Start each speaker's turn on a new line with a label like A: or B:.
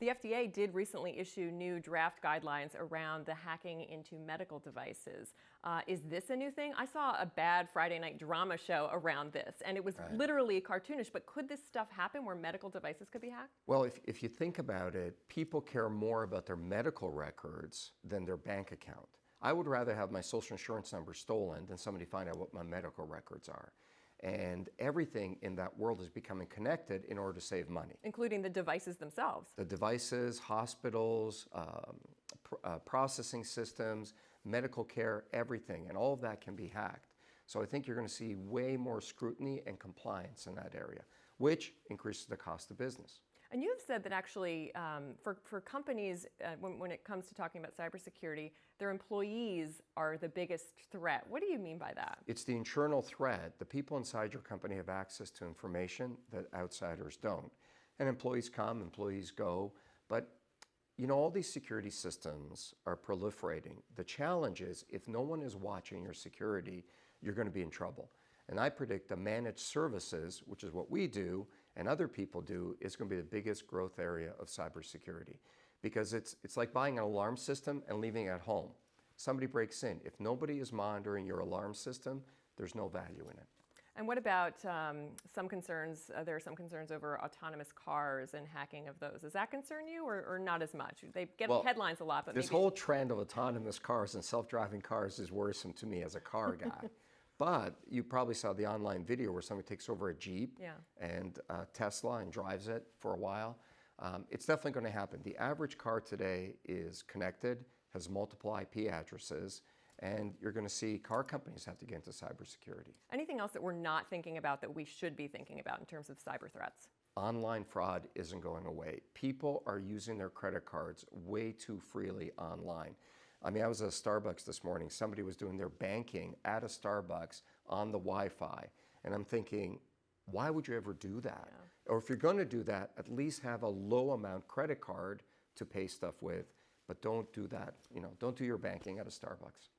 A: The FDA did recently issue new draft guidelines around the hacking into medical devices. Is this a new thing? I saw a bad Friday night drama show around this, and it was
B: Right.
A: literally cartoonish, but could this stuff happen where medical devices could be hacked?
B: Well, if you think about it, people care more about their medical records than their bank account. I would rather have my social insurance number stolen than somebody find out what my medical records are. And everything in that world is becoming connected in order to save money.
A: Including the devices themselves.
B: The devices, hospitals, processing systems, medical care, everything, and all of that can be hacked. So I think you're going to see way more scrutiny and compliance in that area, which increases the cost of business.
A: And you've said that actually for companies, when it comes to talking about cybersecurity, their employees are the biggest threat. What do you mean by that?
B: It's the internal threat. The people inside your company have access to information that outsiders don't. And employees come, employees go. But you know, all these security systems are proliferating. The challenge is if no one is watching your security, you're going to be in trouble. And I predict the managed services, which is what we do and other people do, is going to be the biggest growth area of cybersecurity. Because it's like buying an alarm system and leaving it at home. Somebody breaks in. If nobody is monitoring your alarm system, there's no value in it.
A: And what about some concerns? There are some concerns over autonomous cars and hacking of those. Does that concern you or not as much? They get headlines a lot, but
B: this whole trend of autonomous cars and self-driving cars is worrisome to me as a car guy. But you probably saw the online video where somebody takes over a Jeep and Tesla and drives it for a while. It's definitely going to happen. The average car today is connected, has multiple IP addresses, and you're going to see car companies have to get into cybersecurity.
A: Anything else that we're not thinking about that we should be thinking about in terms of cyber threats?
B: Online fraud isn't going away. People are using their credit cards way too freely online. I mean, I was at a Starbucks this morning. Somebody was doing their banking at a Starbucks on the Wi-Fi. And I'm thinking, why would you ever do that?
A: Yeah.
B: Or if you're going to do that, at least have a low amount credit card to pay stuff with. But don't do that. You know, don't do your banking at a Starbucks.